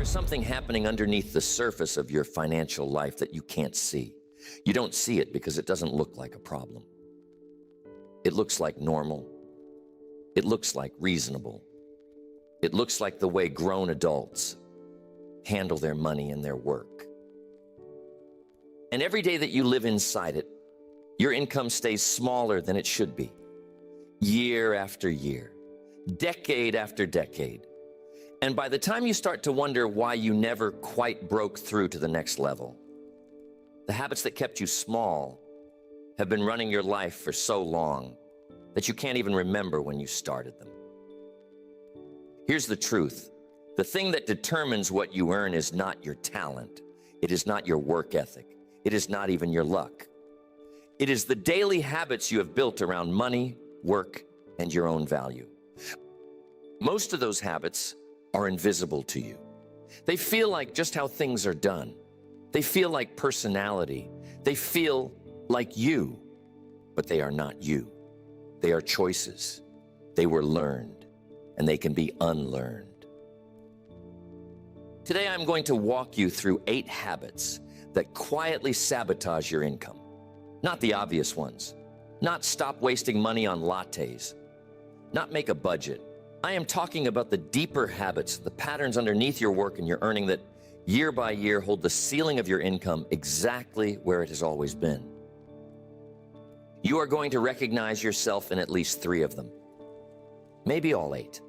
There's something happening underneath the surface of your financial life that you can't see. You don't see it because it doesn't look like a problem. It looks like normal. It looks like reasonable. It looks like the way grown adults handle their money and their work. And every day that you live inside it, your income stays smaller than it should be. Year after year, decade after decade. And by the time you start to wonder why you never quite broke through to the next level, the habits that kept you small have been running your life for so long that you can't even remember when you started them. Here's the truth. The thing that determines what you earn is not your talent. It is not your work ethic. It is not even your luck. It is the daily habits you have built around money, work, and your own value. Most of those habits are invisible to you. They feel like just how things are done. They feel like personality. They feel like you, but they are not you. They are choices. They were learned, and they can be unlearned. Today, I'm going to walk you through 8 habits that quietly sabotage your income. Not the obvious ones. Not stop wasting money on lattes. Not make a budget. I am talking about the deeper habits, the patterns underneath your work and your earning that year by year hold the ceiling of your income exactly where it has always been. You are going to recognize yourself in at least 3 of them. Maybe all 8.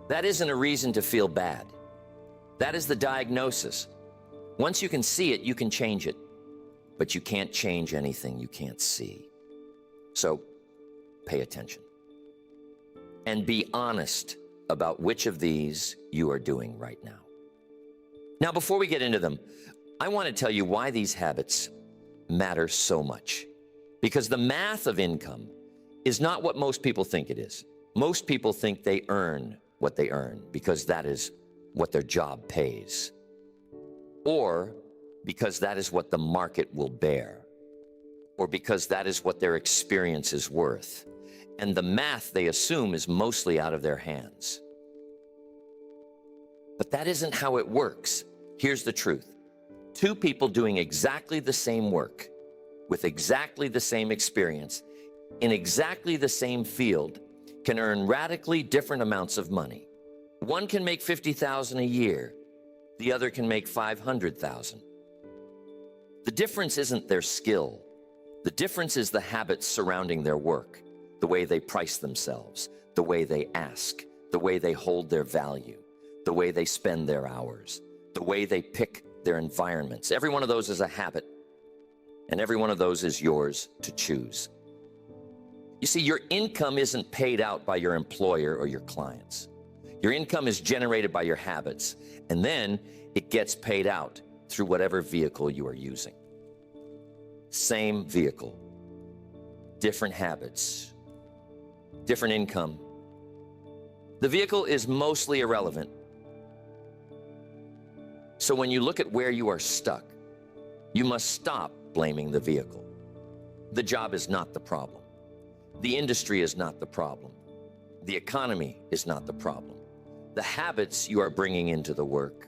That isn't a reason to feel bad. That is the diagnosis. Once you can see it, you can change it. But you can't change anything you can't see. So, pay attention. And be honest about which of these you are doing right now. Now, before we get into them, I want to tell you why these habits matter so much. Because the math of income is not what most people think it is. Most people think they earn what they earn because that is what their job pays. Or because that is what the market will bear. Or because that is what their experience is worth. And the math they assume is mostly out of their hands. But that isn't how it works. Here's the truth. 2 people doing exactly the same work, with exactly the same experience, in exactly the same field, can earn radically different amounts of money. One can make $50,000 a year. The other can make $500,000. The difference isn't their skill. The difference is the habits surrounding their work. The way they price themselves, the way they ask, the way they hold their value, the way they spend their hours, the way they pick their environments. Every one of those is a habit, and every one of those is yours to choose. You see, your income isn't paid out by your employer or your clients. Your income is generated by your habits, and then it gets paid out through whatever vehicle you are using. Same vehicle, different habits, different income. The vehicle is mostly irrelevant. So when you look at where you are stuck, you must stop blaming the vehicle. The job is not the problem. The industry is not the problem. The economy is not the problem. The habits you are bringing into the work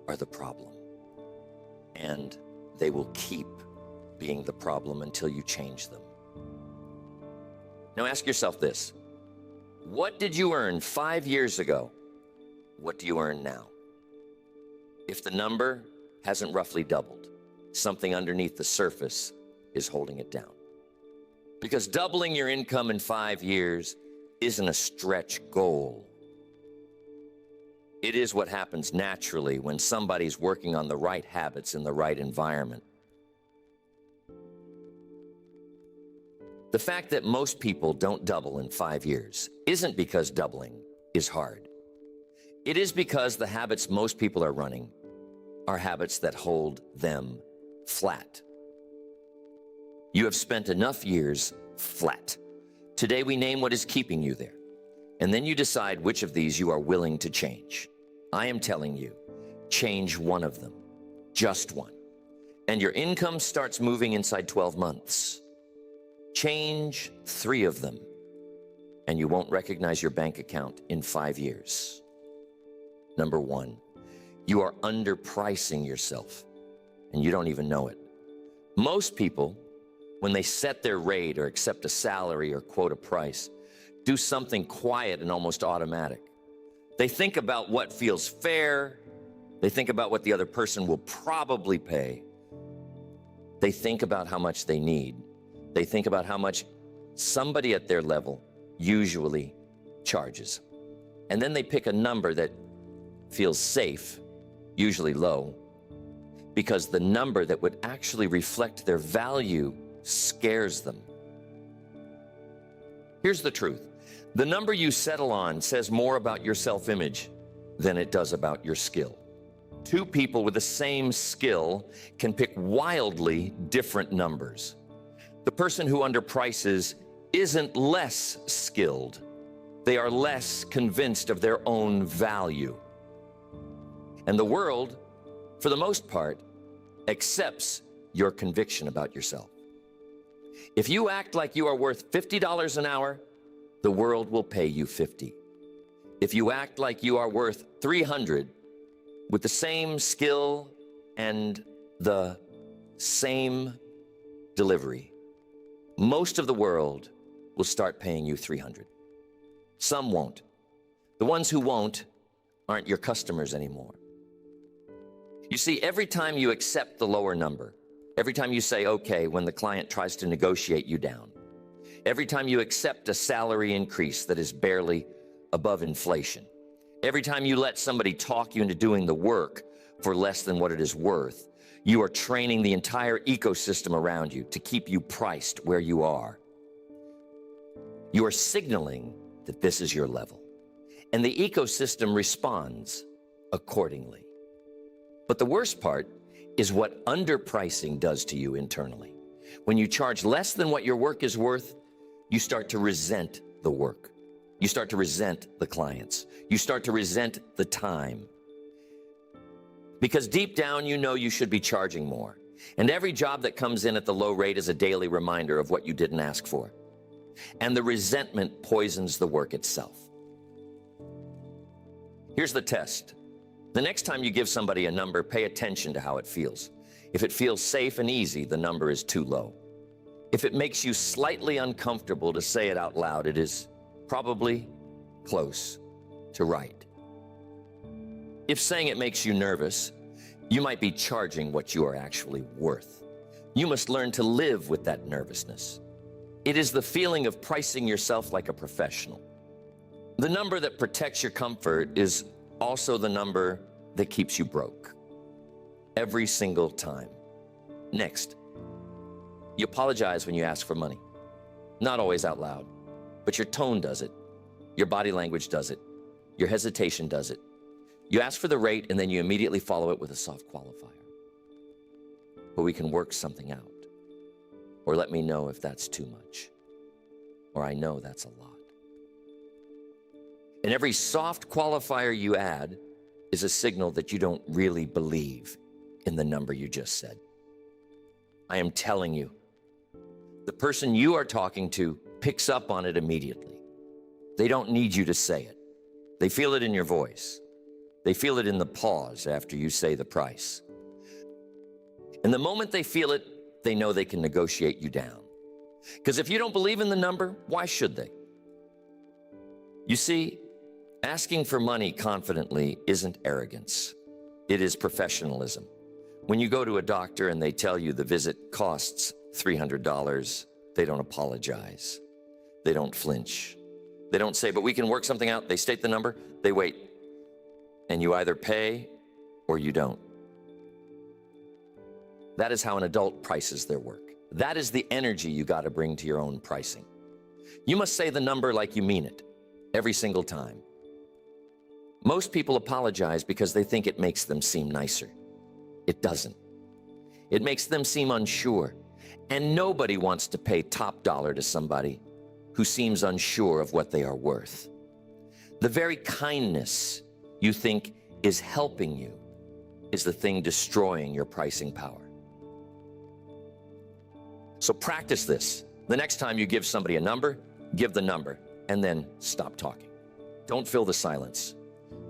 are the problem. And they will keep being the problem until you change them. Now ask yourself this. What did you earn 5 years ago? What do you earn now? If the number hasn't roughly doubled, something underneath the surface is holding it down. Because doubling your income in 5 years isn't a stretch goal. It is what happens naturally when somebody's working on the right habits in the right environment. The fact that most people don't double in 5 years isn't because doubling is hard. It is because the habits most people are running are habits that hold them flat. You have spent enough years flat. Today we name what is keeping you there. And then you decide which of these you are willing to change. I am telling you, change one of them, just one. And your income starts moving inside 12 months. Change 3 of them, and you won't recognize your bank account in 5 years. Number 1, You are underpricing yourself, and you don't even know it. Most people, when they set their rate or accept a salary or quote a price, do something quiet and almost automatic. They think about what feels fair. They think about what the other person will probably pay. They think about how much they need. They think about how much somebody at their level usually charges. And then they pick a number that feels safe, usually low, because the number that would actually reflect their value scares them. Here's the truth. The number you settle on says more about your self-image than it does about your skill. Two people with the same skill can pick wildly different numbers. The person who underprices isn't less skilled. They are less convinced of their own value. And the world, for the most part, accepts your conviction about yourself. If you act like you are worth $50 an hour, the world will pay you $50. If you act like you are worth $300 with the same skill and the same delivery, most of the world will start paying you $300. Some won't. The ones who won't aren't your customers anymore. You see, every time you accept the lower number, every time you say okay when the client tries to negotiate you down, every time you accept a salary increase that is barely above inflation, every time you let somebody talk you into doing the work for less than what it is worth, you are training the entire ecosystem around you to keep you priced where you are. You are signaling that this is your level, and the ecosystem responds accordingly. But the worst part is what underpricing does to you internally. When you charge less than what your work is worth, you start to resent the work. You start to resent the clients. You start to resent the time. Because deep down, you know you should be charging more. And every job that comes in at the low rate is a daily reminder of what you didn't ask for. And the resentment poisons the work itself. Here's the test. The next time you give somebody a number, pay attention to how it feels. If it feels safe and easy, the number is too low. If it makes you slightly uncomfortable to say it out loud, it is probably close to right. If saying it makes you nervous, you might be charging what you are actually worth. You must learn to live with that nervousness. It is the feeling of pricing yourself like a professional. The number that protects your comfort is also the number that keeps you broke. Every single time. Next, you apologize when you ask for money. Not always out loud, but your tone does it. Your body language does it. Your hesitation does it. You ask for the rate and then you immediately follow it with a soft qualifier. But we can work something out. Or let me know if that's too much. Or I know that's a lot. And every soft qualifier you add is a signal that you don't really believe in the number you just said. I am telling you, the person you are talking to picks up on it immediately. They don't need you to say it. They feel it in your voice. They feel it in the pause after you say the price. And the moment they feel it, they know they can negotiate you down. Because if you don't believe in the number, why should they? You see, asking for money confidently isn't arrogance. It is professionalism. When you go to a doctor and they tell you the visit costs $300, they don't apologize. They don't flinch. They don't say, but we can work something out. They state the number, they wait. And you either pay or you don't. That is how an adult prices their work. That is the energy you got to bring to your own pricing. You must say the number like you mean it, every single time. Most people apologize because they think it makes them seem nicer. It doesn't. It makes them seem unsure. And nobody wants to pay top dollar to somebody who seems unsure of what they are worth. The very kindness you think is helping you is the thing destroying your pricing power. So practice this. The next time you give somebody a number, give the number, and then stop talking. Don't fill the silence.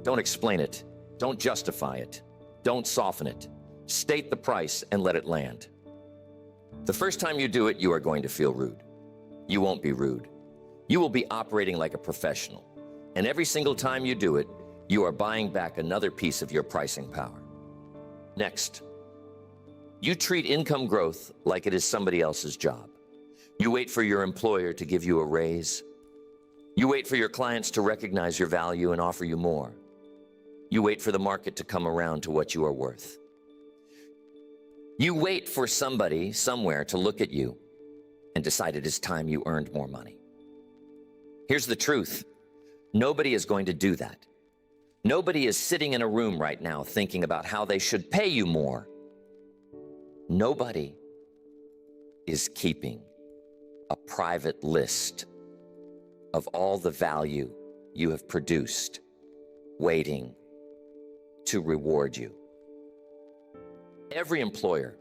Don't explain it. Don't justify it. Don't soften it. State the price and let it land. The first time you do it, you are going to feel rude. You won't be rude. You will be operating like a professional. And every single time you do it, you are buying back another piece of your pricing power. Next, you treat income growth like it is somebody else's job. You wait for your employer to give you a raise. You wait for your clients to recognize your value and offer you more. You wait for the market to come around to what you are worth. You wait for somebody somewhere to look at you and decide it is time you earned more money. Here's the truth. Nobody is going to do that. Nobody is sitting in a room right now thinking about how they should pay you more. Nobody is keeping a private list of all the value you have produced, waiting to reward you. Every employer,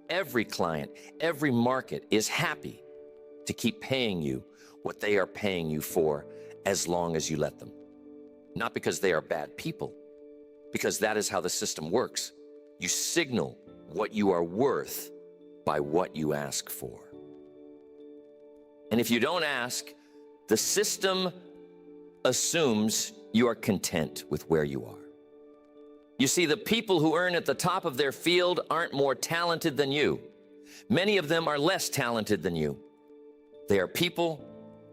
every client, every market is happy to keep paying you what they are paying you for as long as you let them. Not because they are bad people, because that is how the system works. You signal what you are worth by what you ask for. And if you don't ask, the system assumes you are content with where you are. You see, the people who earn at the top of their field aren't more talented than you. Many of them are less talented than you. They are people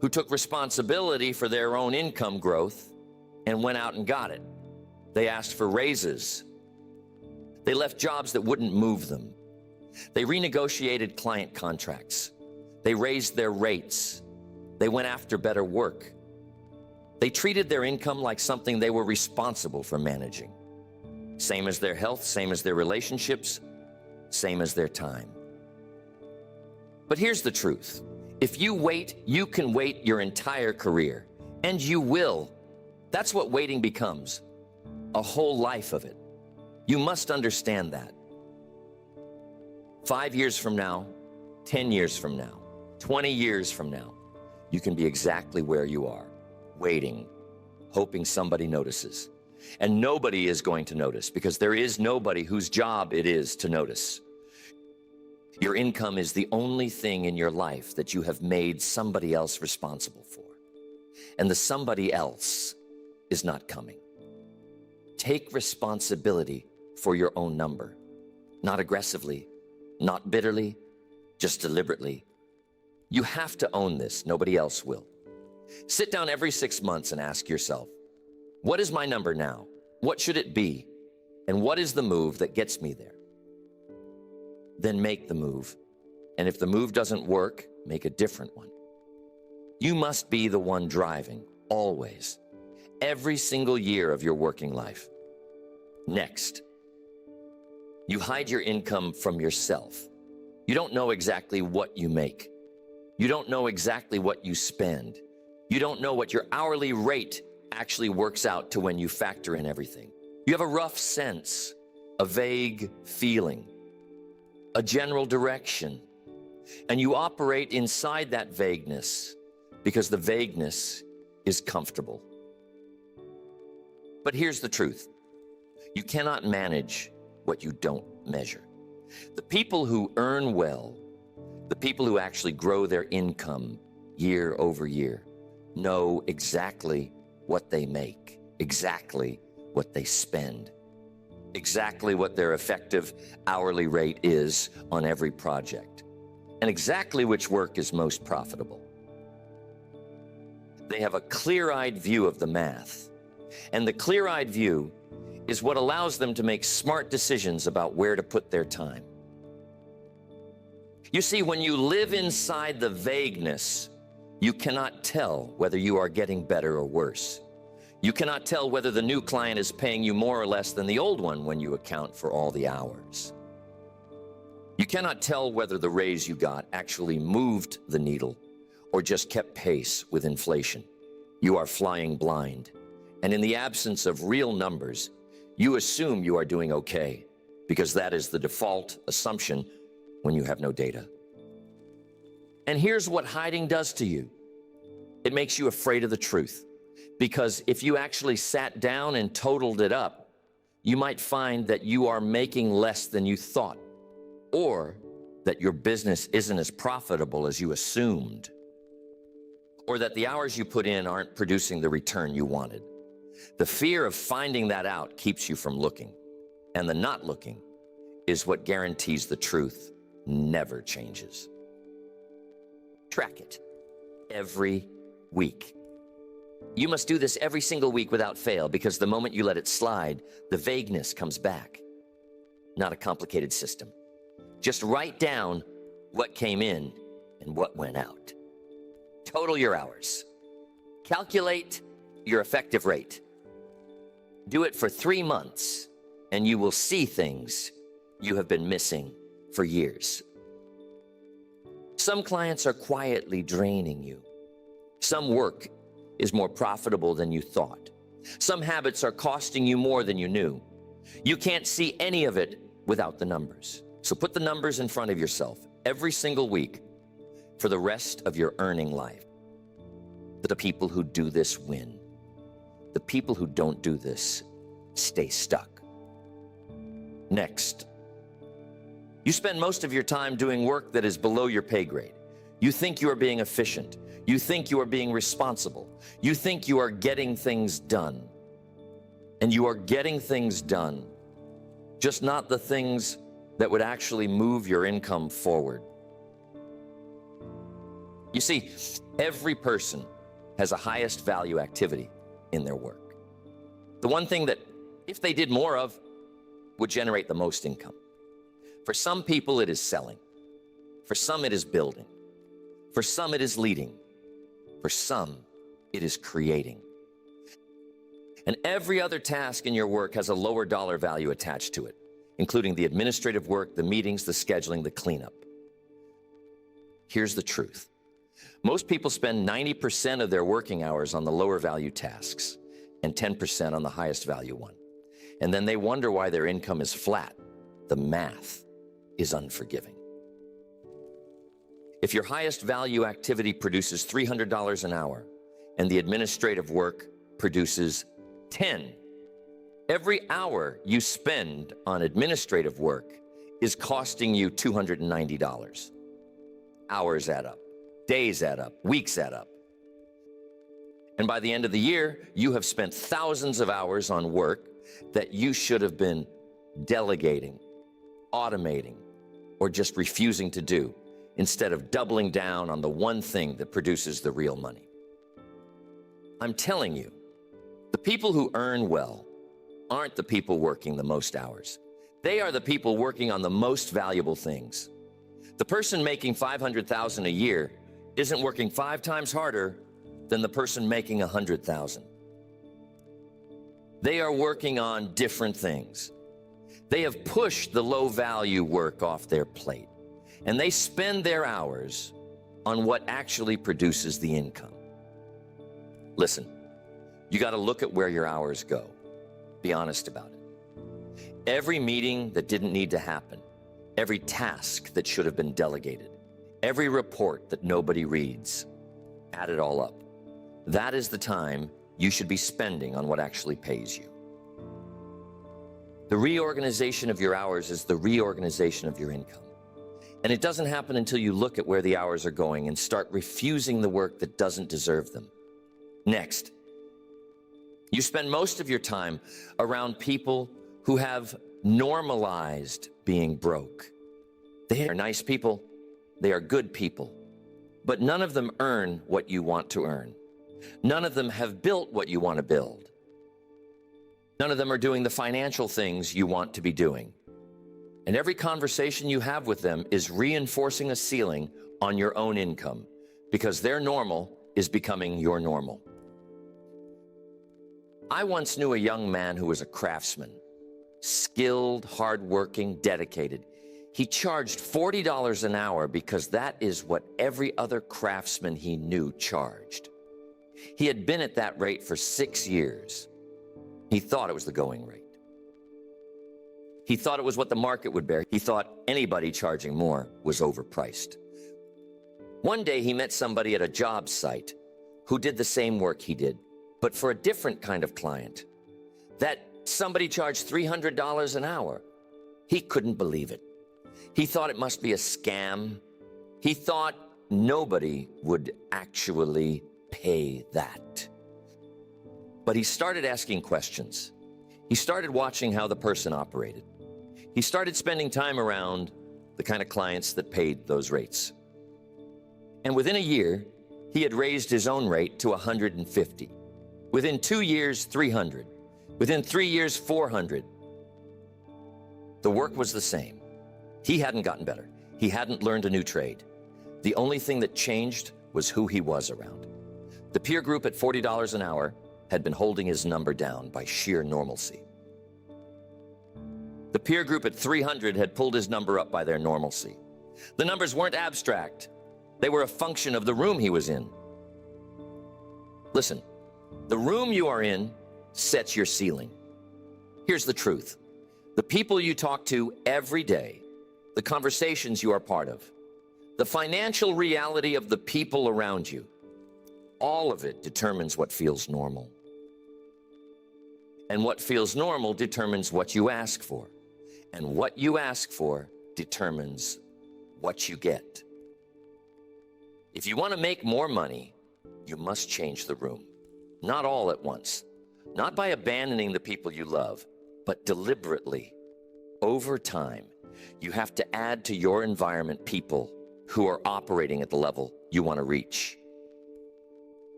who took responsibility for their own income growth and went out and got it. They asked for raises. They left jobs that wouldn't move them. They renegotiated client contracts. They raised their rates. They went after better work. They treated their income like something they were responsible for managing. Same as their health, same as their relationships, same as their time. But here's the truth. If you wait, you can wait your entire career, and you will. That's what waiting becomes, a whole life of it. You must understand that. 5 years from now, 10 years from now, 20 years from now, you can be exactly where you are, waiting, hoping somebody notices. And nobody is going to notice, because there is nobody whose job it is to notice. Your income is the only thing in your life that you have made somebody else responsible for. And the somebody else is not coming. Take responsibility for your own number. Not aggressively, not bitterly, just deliberately. You have to own this. Nobody else will. Sit down every 6 months and ask yourself, what is my number now? What should it be? And what is the move that gets me there? Then make the move. And if the move doesn't work, make a different one. You must be the one driving, always, every single year of your working life. Next, you hide your income from yourself. You don't know exactly what you make. You don't know exactly what you spend. You don't know what your hourly rate actually works out to when you factor in everything. You have a rough sense, a vague feeling, a general direction, and you operate inside that vagueness because the vagueness is comfortable. But here's the truth. You cannot manage what you don't measure. The people who earn well, the people who actually grow their income year over year, know exactly what they make, exactly what they spend, exactly what their effective hourly rate is on every project, and exactly which work is most profitable. They have a clear-eyed view of the math, and the clear-eyed view is what allows them to make smart decisions about where to put their time. You see, when you live inside the vagueness, you cannot tell whether you are getting better or worse. You cannot tell whether the new client is paying you more or less than the old one when you account for all the hours. You cannot tell whether the raise you got actually moved the needle or just kept pace with inflation. You are flying blind. And in the absence of real numbers, you assume you are doing okay, because that is the default assumption when you have no data. And here's what hiding does to you. It makes you afraid of the truth, because if you actually sat down and totaled it up, you might find that you are making less than you thought, or that your business isn't as profitable as you assumed, or that the hours you put in aren't producing the return you wanted. The fear of finding that out keeps you from looking, and the not looking is what guarantees the truth never changes. Track it every week. You must do this every single week without fail, because the moment you let it slide, the vagueness comes back. Not a complicated system. Just write down what came in and what went out. Total your hours. Calculate your effective rate. Do it for 3 months, and you will see things you have been missing for years. Some clients are quietly draining you. Some work is more profitable than you thought. Some habits are costing you more than you knew. You can't see any of it without the numbers. So put the numbers in front of yourself every single week for the rest of your earning life. The people who do this win. The people who don't do this stay stuck. Next, you spend most of your time doing work that is below your pay grade. You think you are being efficient. You think you are being responsible. You think you are getting things done. And you are getting things done, just not the things that would actually move your income forward. You see, every person has a highest value activity in their work. The one thing that, if they did more of, would generate the most income. For some people, it is selling. For some, it is building. For some, it is leading. For some, it is creating. And every other task in your work has a lower dollar value attached to it, including the administrative work, the meetings, the scheduling, the cleanup. Here's the truth. Most people spend 90% of their working hours on the lower value tasks and 10% on the highest value one. And then they wonder why their income is flat. The math is unforgiving. If your highest value activity produces $300 an hour and the administrative work produces 10, every hour you spend on administrative work is costing you $290. Hours add up, days add up, weeks add up. And by the end of the year, you have spent thousands of hours on work that you should have been delegating, automating, or just refusing to do, instead of doubling down on the one thing that produces the real money. I'm telling you, the people who earn well aren't the people working the most hours. They are the people working on the most valuable things. The person making $500,000 a year isn't working 5 times harder than the person making $100,000. They are working on different things. They have pushed the low-value work off their plate, and they spend their hours on what actually produces the income. Listen, you got to look at where your hours go. Be honest about it. Every meeting that didn't need to happen, every task that should have been delegated, every report that nobody reads, add it all up. That is the time you should be spending on what actually pays you. The reorganization of your hours is the reorganization of your income. And it doesn't happen until you look at where the hours are going and start refusing the work that doesn't deserve them. Next, you spend most of your time around people who have normalized being broke. They are nice people. They are good people. But none of them earn what you want to earn. None of them have built what you want to build. None of them are doing the financial things you want to be doing. And every conversation you have with them is reinforcing a ceiling on your own income, because their normal is becoming your normal. I once knew a young man who was a craftsman, skilled, hardworking, dedicated. He charged $40 an hour because that is what every other craftsman he knew charged. He had been at that rate for 6 years. He thought it was the going rate. He thought it was what the market would bear. He thought anybody charging more was overpriced. One day he met somebody at a job site who did the same work he did, but for a different kind of client. That Somebody charged $300 an hour. He couldn't believe it. He thought it must be a scam. He thought nobody would actually pay that. But he started asking questions. He started watching how the person operated. He started spending time around the kind of clients that paid those rates. And within a year, he had raised his own rate to 150. Within 2 years, 300. Within 3 years, 400. The work was the same. He hadn't gotten better. He hadn't learned a new trade. The only thing that changed was who he was around. The peer group at $40 an hour had been holding his number down by sheer normalcy. The peer group at 300 had pulled his number up by their normalcy. The numbers weren't abstract. They were a function of the room he was in. Listen, the room you are in sets your ceiling. Here's the truth. The people you talk to every day, the conversations you are part of, the financial reality of the people around you, all of it determines what feels normal. And what feels normal determines what you ask for. And what you ask for determines what you get. If you want to make more money, you must change the room. Not all at once. Not by abandoning the people you love, but deliberately. Over time, you have to add to your environment people who are operating at the level you want to reach.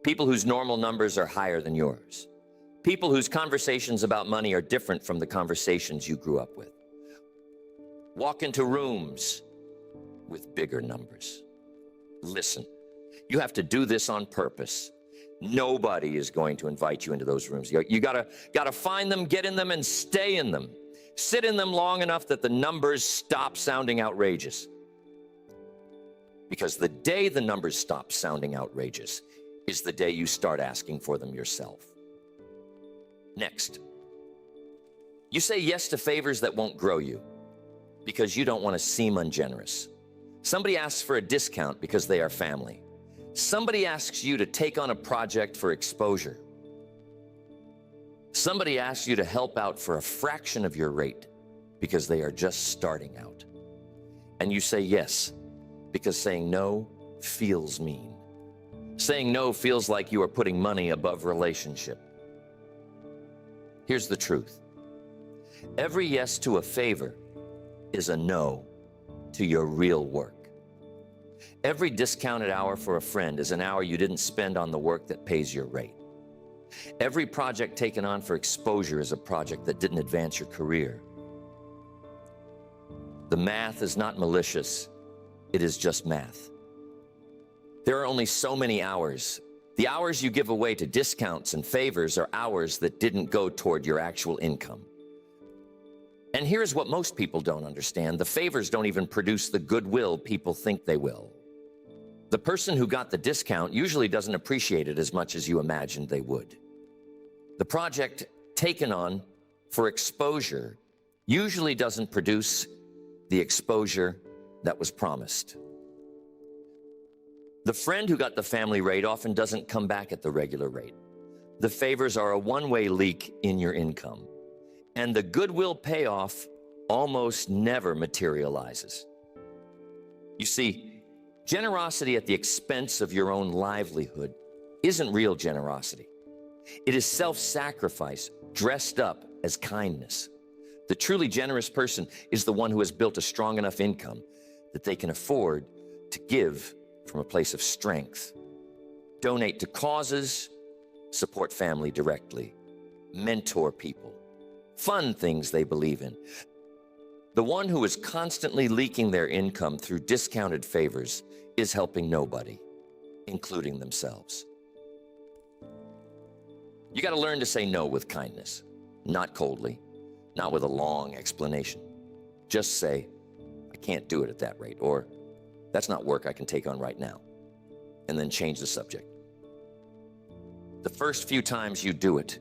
People whose normal numbers are higher than yours. People whose conversations about money are different from the conversations you grew up with. Walk into rooms with bigger numbers. Listen, you have to do this on purpose. Nobody is going to invite you into those rooms. You gotta find them, get in them, and stay in them. Sit in them long enough that the numbers stop sounding outrageous. Because the day the numbers stop sounding outrageous is the day you start asking for them yourself. Next, you say yes to favors that won't grow you because you don't want to seem ungenerous. Somebody asks for a discount because they are family. Somebody asks you to take on a project for exposure. Somebody asks you to help out for a fraction of your rate because they are just starting out. And you say yes because saying no feels mean. Saying no feels like you are putting money above relationship. Here's the truth. Every yes to a favor is a no to your real work. Every discounted hour for a friend is an hour you didn't spend on the work that pays your rate. Every project taken on for exposure is a project that didn't advance your career. The math is not malicious, it is just math. There are only so many hours. The hours you give away to discounts and favors are hours that didn't go toward your actual income. And here's what most people don't understand. The favors don't even produce the goodwill people think they will. The person who got the discount usually doesn't appreciate it as much as you imagined they would. The project taken on for exposure usually doesn't produce the exposure that was promised. The friend who got the family rate often doesn't come back at the regular rate. The favors are a one-way leak in your income, and the goodwill payoff almost never materializes. You see, generosity at the expense of your own livelihood isn't real generosity. It is self-sacrifice dressed up as kindness. The truly generous person is the one who has built a strong enough income that they can afford to give from a place of strength. Donate to causes, support family directly, mentor people, fund things they believe in. The one who is constantly leaking their income through discounted favors is helping nobody, including themselves. You got to learn to say no with kindness, not coldly, not with a long explanation. Just say, I can't do it at that rate, or that's not work I can take on right now, and then change the subject. The first few times you do it,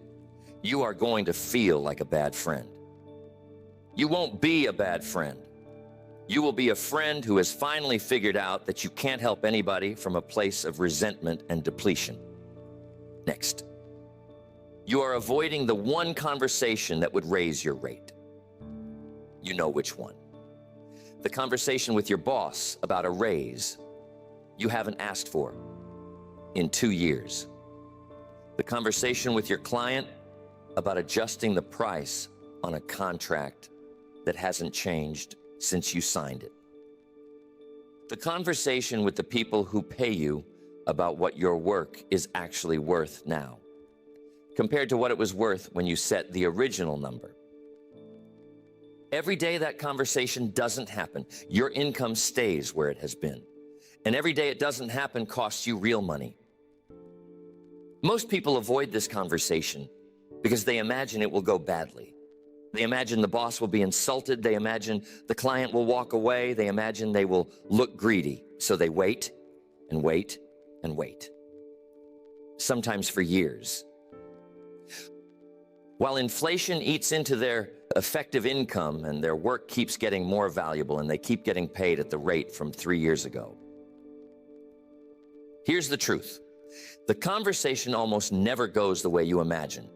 you are going to feel like a bad friend. You won't be a bad friend. You will be a friend who has finally figured out that you can't help anybody from a place of resentment and depletion. Next, You are avoiding the one conversation that would raise your rate. You know which one. The conversation with your boss about a raise you haven't asked for in 2 years. The conversation with your client about adjusting the price on a contract that hasn't changed since you signed it. The conversation with the people who pay you about what your work is actually worth now, compared to what it was worth when you set the original number. Every day that conversation doesn't happen, your income stays where it has been. And every day it doesn't happen costs you real money. Most people avoid this conversation because they imagine it will go badly. They imagine the boss will be insulted. They imagine the client will walk away. They imagine they will look greedy. So they wait and wait and wait, sometimes for years. While inflation eats into their effective income and their work keeps getting more valuable and they keep getting paid at the rate from 3 years ago. Here's the truth. The conversation almost never goes the way you imagine.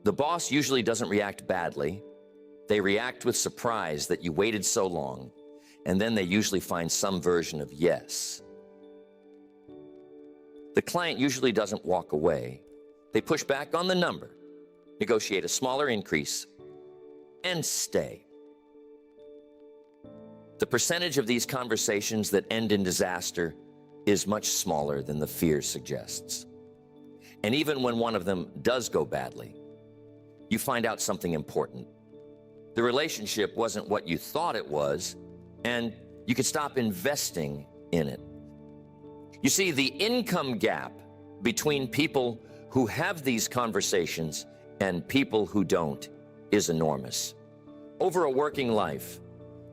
The boss usually doesn't react badly. They react with surprise that you waited so long, and then they usually find some version of yes. The client usually doesn't walk away. They push back on the number, negotiate a smaller increase, and stay. The percentage of these conversations that end in disaster is much smaller than the fear suggests. And even when one of them does go badly, you find out something important. The relationship wasn't what you thought it was, and you could stop investing in it. You see, the income gap between people who have these conversations and people who don't is enormous. Over a working life,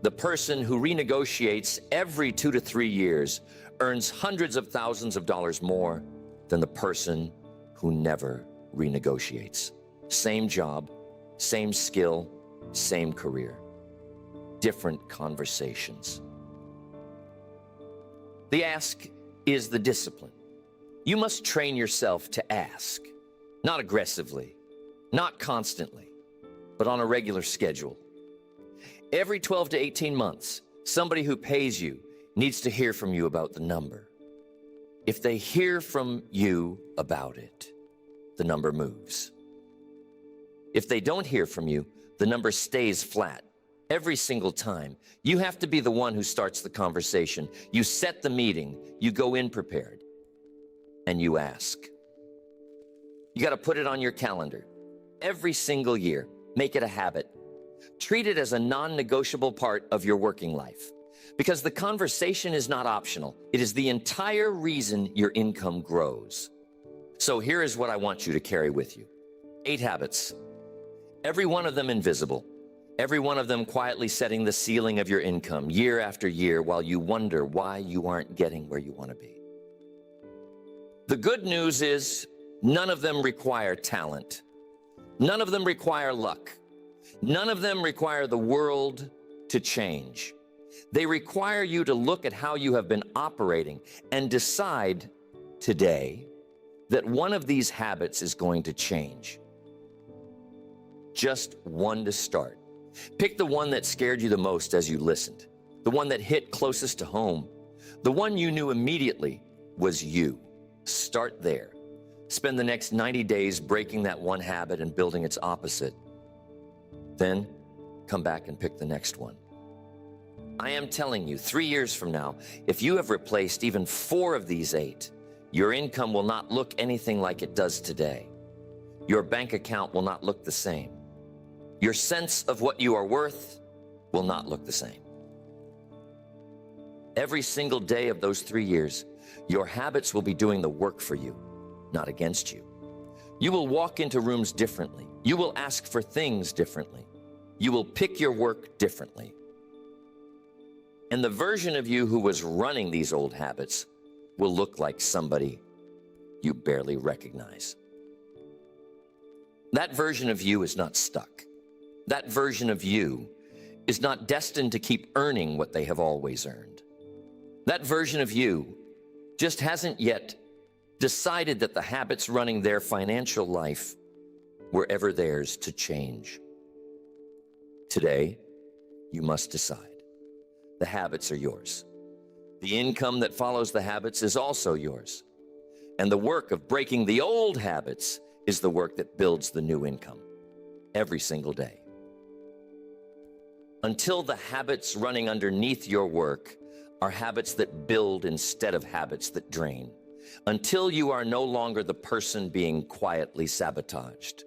the person who renegotiates every 2 to 3 years earns hundreds of thousands of dollars more than the person who never renegotiates. Same job, same skill, same career, different conversations. The ask is the discipline. You must train yourself to ask, not aggressively, not constantly, but on a regular schedule. Every 12 to 18 months, somebody who pays you needs to hear from you about the number. If they hear from you about it, the number moves. If they don't hear from you, the number stays flat every single time. You have to be the one who starts the conversation. You set the meeting, you go in prepared, and you ask. You got to put it on your calendar every single year. Make it a habit. Treat it as a non-negotiable part of your working life, because the conversation is not optional. It is the entire reason your income grows. So here is what I want you to carry with you. 8 habits. Every one of them invisible. Every one of them quietly setting the ceiling of your income year after year while you wonder why you aren't getting where you want to be. The good news is none of them require talent. None of them require luck. None of them require the world to change. They require you to look at how you have been operating and decide today that one of these habits is going to change. Just one to start. Pick the one that scared you the most as you listened, the one that hit closest to home, the one you knew immediately was you. Start there. Spend the next 90 days breaking that one habit and building its opposite. Then come back and pick the next one. I am telling you, 3 years from now, if you have replaced even 4 of these 8, your income will not look anything like it does today. Your bank account will not look the same. Your sense of what you are worth will not look the same. Every single day of those 3 years, your habits will be doing the work for you, not against you. You will walk into rooms differently. You will ask for things differently. You will pick your work differently. And the version of you who was running these old habits will look like somebody you barely recognize. That version of you is not stuck. That version of you is not destined to keep earning what they have always earned. That version of you just hasn't yet decided that the habits running their financial life wherever there's to change. Today, you must decide. The habits are yours. The income that follows the habits is also yours. And the work of breaking the old habits is the work that builds the new income every single day. Until the habits running underneath your work are habits that build instead of habits that drain. Until you are no longer the person being quietly sabotaged.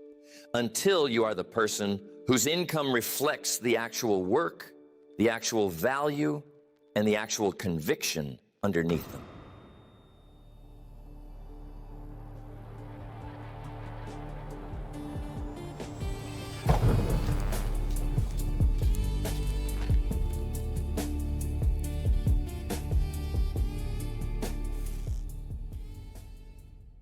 Until you are the person whose income reflects the actual work, the actual value, and the actual conviction underneath them.